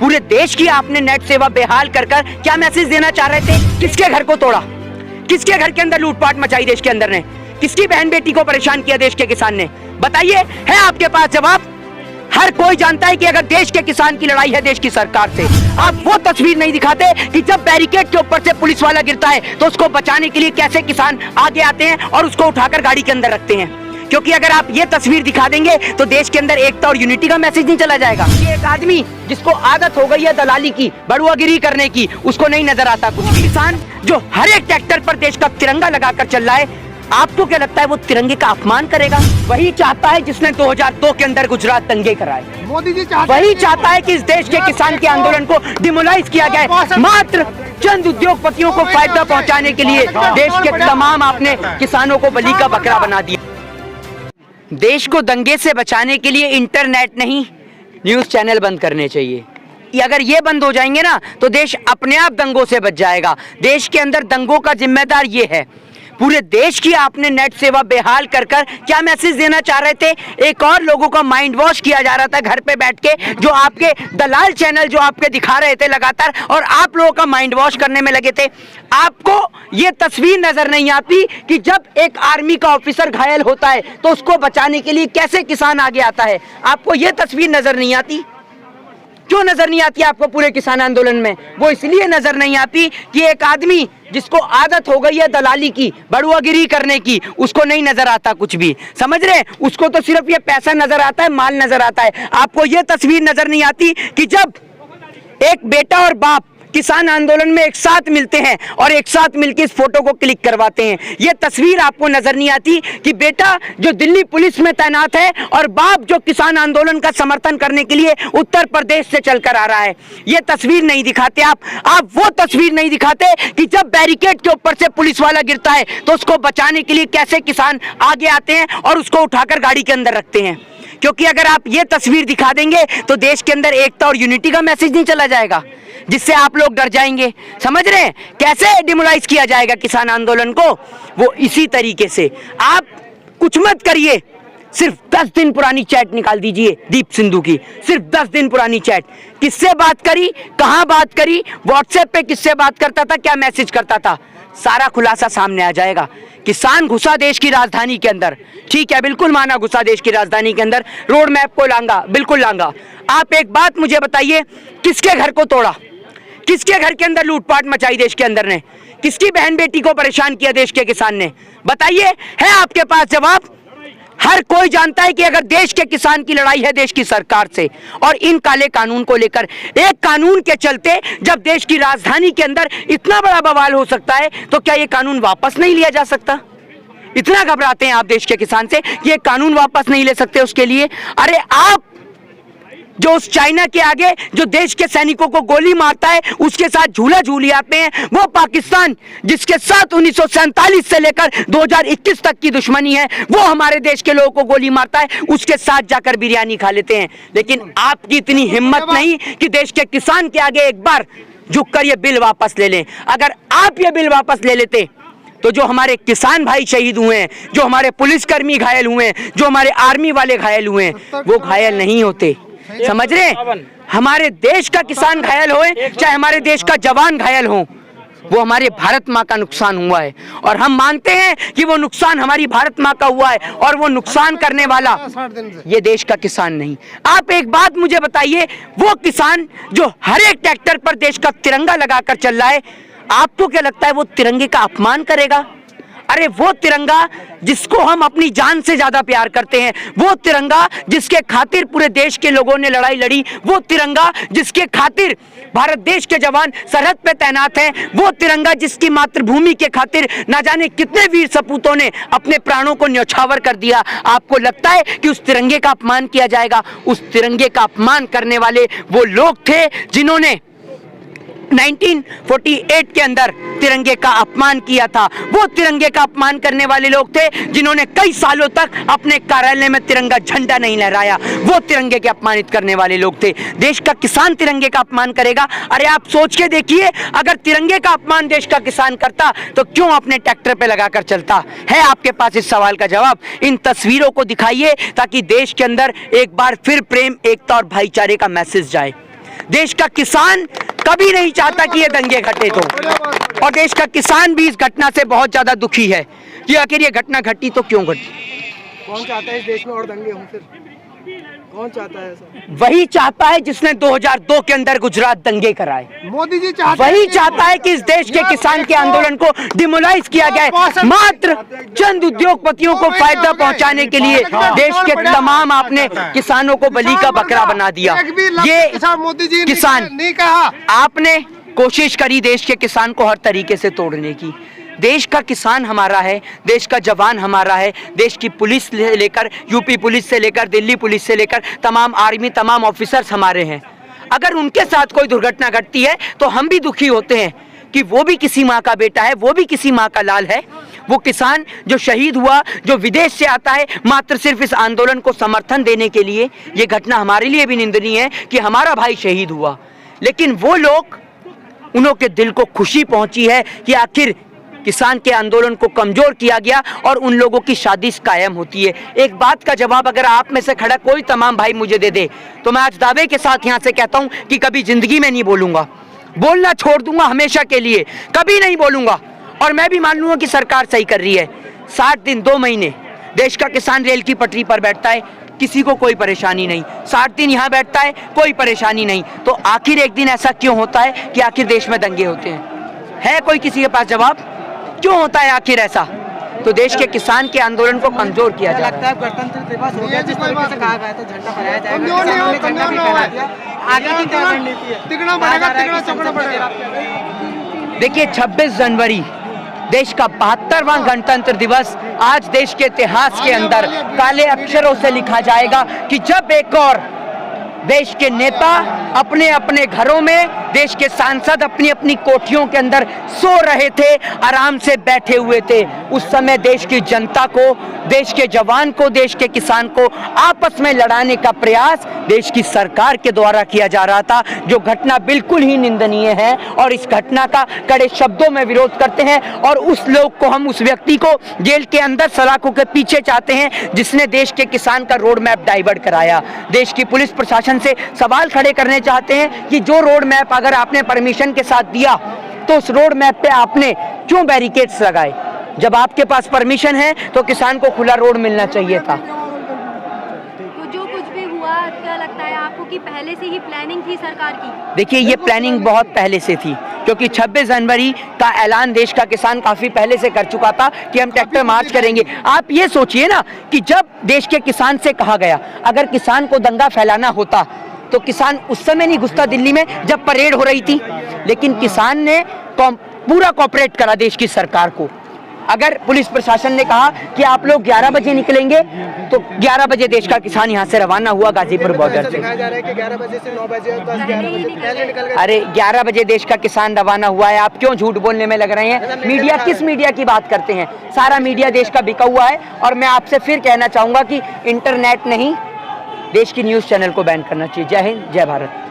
पूरे देश की आपने नेट सेवा बेहाल कर क्या मैसेज देना चाह रहे थे? किसके घर को तोड़ा, किसके घर के अंदर लूटपाट मचाई देश के अंदर ने, किसकी बहन बेटी को परेशान किया देश के किसान ने? बताइए, है आपके पास जवाब? हर कोई जानता है कि अगर देश के किसान की लड़ाई है देश की सरकार से। आप वो तस्वीर नहीं दिखाते कि जब बैरिकेड के ऊपर से पुलिस वाला गिरता है तो उसको बचाने के लिए कैसे किसान आगे आते हैं और उसको उठाकर गाड़ी के अंदर रखते हैं। क्योंकि अगर आप ये तस्वीर दिखा देंगे तो देश के अंदर एकता और यूनिटी का मैसेज नहीं चला जाएगा। ये एक आदमी जिसको आदत हो गई है दलाली की, बड़ुआगिरी करने की, उसको नहीं नजर आता कुछ भी। किसान जो हर एक ट्रैक्टर पर देश का तिरंगा लगाकर चल रहा है, आपको क्या लगता है वो तिरंगे का अपमान करेगा? वही चाहता है जिसने 2002 के अंदर गुजरात दंगे कराए। मोदी जी वही चाहता है कि इस देश के किसान के आंदोलन को डिमोलाइज किया जाए, मात्र चंद उद्योगपतियों को फायदा पहुंचाने के लिए देश के तमाम आपने किसानों को बलि का बकरा बना दिया। देश को दंगे से बचाने के लिए इंटरनेट नहीं, न्यूज चैनल बंद करने चाहिए। अगर ये बंद हो जाएंगे ना तो देश अपने आप दंगों से बच जाएगा। देश के अंदर दंगों का जिम्मेदार ये है। पूरे देश की आपने नेट सेवा बेहाल कर क्या मैसेज देना चाह रहे थे? एक और लोगों का माइंड वॉश किया जा रहा था घर पे बैठ के, जो आपके दलाल चैनल जो आपके दिखा रहे थे लगातार, और आप लोगों का माइंड वॉश करने में लगे थे। आपको ये तस्वीर नजर नहीं आती कि जब एक आर्मी का ऑफिसर घायल होता है तो उसको बचाने के लिए कैसे किसान आगे आता है? आपको ये तस्वीर नजर नहीं आती? क्यों नजर नहीं आती आपको पूरे किसान आंदोलन में? वो इसलिए नजर नहीं आती कि एक आदमी जिसको आदत हो गई है दलाली की, बड़ुआगिरी करने की, उसको नहीं नजर आता कुछ भी। समझ रहे? उसको तो सिर्फ ये पैसा नजर आता है, माल नजर आता है। आपको ये तस्वीर नजर नहीं आती कि जब एक बेटा और बाप किसान आंदोलन में एक साथ मिलते हैं और एक साथ मिलकर इस फोटो को क्लिक करवाते हैं। यह तस्वीर आपको नजर नहीं आती कि बेटा जो दिल्ली पुलिस में तैनात है और बाप जो किसान आंदोलन का समर्थन करने के लिए उत्तर प्रदेश से चलकर आ रहा है। यह तस्वीर नहीं दिखाते आप वो तस्वीर नहीं दिखाते कि जब बैरिकेड के ऊपर से पुलिस वाला गिरता है तो उसको बचाने के लिए कैसे किसान आगे आते हैं और उसको उठाकर गाड़ी के अंदर रखते हैं। क्योंकि अगर आप ये तस्वीर दिखा देंगे तो देश के अंदर एकता और यूनिटी का मैसेज नहीं चला जाएगा, जिससे आप लोग डर जाएंगे। समझ रहे हैं? कैसे डिमोलाइज किया जाएगा किसान आंदोलन को? वो इसी तरीके से। आप कुछ मत करिए, सिर्फ 10 दिन पुरानी चैट निकाल दीजिए दीप सिंधु की। सिर्फ 10 दिन पुरानी चैट, किससे बात करी, कहां बात करी, व्हाट्सएप पे किससे बात करता था, क्या मैसेज करता था, सारा खुलासा सामने आ जाएगा। किसान घुसा देश की राजधानी के अंदर, ठीक है, बिल्कुल माना, घुसा देश की राजधानी के अंदर, रोड मैप को लांगा, बिल्कुल लांगा। आप एक बात मुझे बताइए, किसके घर को तोड़ा, किसके घर के अंदर लूटपाट मचाई देश के अंदर ने, किसकी बहन बेटी को परेशान किया देश के किसान ने? बताइए, है आपके पास जवाब? हर कोई जानता है कि अगर देश के किसान की लड़ाई है देश की सरकार से और इन काले कानून को लेकर, एक कानून के चलते जब देश की राजधानी के अंदर इतना बड़ा बवाल हो सकता है तो क्या ये कानून वापस नहीं लिया जा सकता? इतना घबराते हैं आप देश के किसान से कि ये कानून वापस नहीं ले सकते उसके लिए? अरे आप जो उस चाइना के आगे जो देश के सैनिकों को गोली मारता है उसके साथ झूला झूली आते हैं, वो पाकिस्तान जिसके साथ 1947 से लेकर 2021 तक की दुश्मनी है, वो हमारे देश के लोगों को गोली मारता है, उसके साथ जाकर बिरयानी खा लेते हैं। लेकिन आपकी इतनी हिम्मत नहीं कि देश के किसान के आगे एक बार झुककर ये बिल वापस ले लें। अगर आप ये बिल वापस ले लेते तो जो हमारे किसान भाई शहीद हुए हैं, जो हमारे पुलिसकर्मी घायल हुए हैं, जो हमारे आर्मी वाले घायल हुए हैं, वो घायल नहीं होते। समझ रहे हैं? हमारे देश का किसान घायल होए चाहे हमारे देश का जवान घायल हो, वो हमारे भारत माँ का नुकसान हुआ है और हम मानते हैं कि वो नुकसान हमारी भारत माँ का हुआ है और वो नुकसान करने वाला ये देश का किसान नहीं। आप एक बात मुझे बताइए, वो किसान जो हर एक ट्रैक्टर पर देश का तिरंगा लगाकर चल रहा है, आपको क्या लगता है वो तिरंगे का अपमान करेगा? अरे वो तिरंगा जिसको हम अपनी जान से ज्यादा प्यार करते हैं, वो तिरंगा जिसके खातिर पूरे देश के लोगों ने लड़ाई लड़ी, वो तिरंगा जिसके खातिर भारत देश के जवान सरहद पे तैनात हैं, वो तिरंगा जिसकी मातृभूमि के खातिर ना जाने कितने वीर सपूतों ने अपने प्राणों को न्यौछावर कर दिया, आपको लगता है कि उस तिरंगे का अपमान किया जाएगा? उस तिरंगे का अपमान करने वाले वो लोग थे जिन्होंने 1948 के अंदर तिरंगे का अपमान किया था। वो तिरंगे का अपमान करने वाले लोग थे जिन्होंने कई सालों तक अपने कार्यालय में तिरंगा झंडा नहीं लहराया। वो तिरंगे के अपमानित करने वाले लोग थे। देश का किसान तिरंगे का अपमान करेगा? अरे आप सोच के देखिए, अगर तिरंगे का अपमान देश का किसान करता तो क्यों अपने ट्रैक्टर पे लगाकर चलता? है आपके पास इस सवाल का जवाब? इन तस्वीरों को दिखाइए ताकि देश के अंदर एक बार फिर प्रेम, एकता और भाईचारे का मैसेज जाए। देश का किसान कभी नहीं चाहता कि ये दंगे घटे तो, और देश का किसान भी इस घटना से बहुत ज्यादा दुखी है कि आखिर ये घटना घटी तो क्यों घटी। कौन चाहता है इस देश में और दंगे हों? फिर कौन चाहता है ऐसा? वही चाहता है जिसने 2002 के अंदर गुजरात दंगे कराए। मोदी जी चाहते वही चाहता है कि इस देश के किसान के आंदोलन को डिमोलाइज किया गया मात्र चंद उद्योगपतियों को फायदा पहुंचाने के लिए। देश के तमाम आपने किसानों को बलि का बकरा बना दिया। ये मोदी जी किसान नहीं कहा, आपने कोशिश करी देश के किसान को हर तरीके से तोड़ने की। देश का किसान हमारा है, देश का जवान हमारा है, देश की पुलिस से लेकर यूपी पुलिस से लेकर दिल्ली पुलिस से लेकर तमाम आर्मी तमाम ऑफिसर्स हमारे हैं। अगर उनके साथ कोई दुर्घटना घटती है तो हम भी दुखी होते हैं कि वो भी किसी माँ का बेटा है, वो भी किसी माँ का लाल है। वो किसान जो शहीद हुआ, जो विदेश से आता है मात्र सिर्फ इस आंदोलन को समर्थन देने के लिए, ये घटना हमारे लिए भी निंदनीय है कि हमारा भाई शहीद हुआ। लेकिन वो लोग, उन्हों के दिल को खुशी पहुंची है कि आखिर किसान के आंदोलन को कमजोर किया गया और उन लोगों की शादी कायम होती है। एक बात का जवाब अगर आप में से खड़ा कोई तमाम भाई मुझे दे दे तो मैं आज दावे के साथ यहाँ से कहता हूँ कि कभी जिंदगी में नहीं बोलूंगा, बोलना छोड़ दूंगा हमेशा के लिए, कभी नहीं बोलूंगा। और मैं भी मान लूंगा कि सरकार सही कर रही है। 60 दिन 2 महीने देश का किसान रेल की पटरी पर बैठता है, किसी को कोई परेशानी नहीं। 60 दिन यहाँ बैठता है, कोई परेशानी नहीं। तो आखिर एक दिन ऐसा क्यों होता है कि आखिर देश में दंगे होते हैं? है कोई किसी के पास जवाब? क्यों होता है आखिर ऐसा? तो देश के किसान के आंदोलन को कमजोर किया जा रहा है। लगता है गणतंत्र दिवस हो गया, जिस तरीके से कहा गया था झंडा फहराया जाएगा, किसानों ने झंडा भी फहरा दिया, आगे की क्या रणनीति है? तिगड़ा बढ़ेगा, तिगड़ा चौगुना बढ़ेगा। देखिए 26 जनवरी देश का 72वां गणतंत्र दिवस आज देश के इतिहास के अंदर काले अक्षरों से लिखा जाएगा कि जब एक और देश के नेता अपने अपने घरों में, देश के सांसद अपनी अपनी कोठियों के अंदर सो रहे थे, आराम से बैठे हुए थे, उस समय देश की जनता को, देश के जवान को, देश के किसान को आपस में लड़ाने का प्रयास देश की सरकार के द्वारा किया जा रहा था, जो घटना बिल्कुल ही निंदनीय है। और इस घटना का कड़े शब्दों में विरोध करते हैं और उस लोग को, हम उस व्यक्ति को जेल के अंदर सलाखों के पीछे चाहते हैं जिसने देश के किसान का रोड मैप डाइवर्ट कराया। देश की पुलिस प्रशासन से सवाल खड़े करने चाहते हैं कि जो रोड मैप अगर आपने परमिशन के साथ दिया तो उस रोड मैप पे आपने क्यों बैरिकेड्स लगाए? जब आपके पास परमिशन है तो किसान को खुला रोड मिलना चाहिए था। तो जो कुछ भी हुआ, क्या लगता है आपको कि पहले से ही प्लानिंग थी सरकार की? देखिए ये प्लानिंग बहुत पहले से थी, क्योंकि 26 जनवरी का ऐलान देश का किसान काफी पहले से कर चुका था कि हम ट्रैक्टर मार्च करेंगे। आप ये सोचिए ना कि जब देश के किसान से कहा गया अगर किसान को दंगा फैलाना होता तो किसान उस समय नहीं घुसता दिल्ली में जब परेड हो रही थी, लेकिन किसान ने पूरा कोऑपरेट करा देश की सरकार को। अगर पुलिस प्रशासन ने कहा कि आप लोग 11 बजे निकलेंगे तो 11 बजे देश का किसान यहाँ से रवाना हुआ गाजीपुर बॉर्डर से। 11 बजे से 9 बजे 10-11 बजे पहले निकल गए। अरे 11 बजे देश का किसान रवाना हुआ है, आप क्यों झूठ बोलने में लग रहे हैं? मीडिया किस मीडिया की बात करते हैं? सारा मीडिया देश का बिका हुआ है। और मैं आपसे फिर कहना चाहूंगा कि इंटरनेट नहीं, देश की न्यूज चैनल को बैन करना चाहिए। जय हिंद, जय भारत।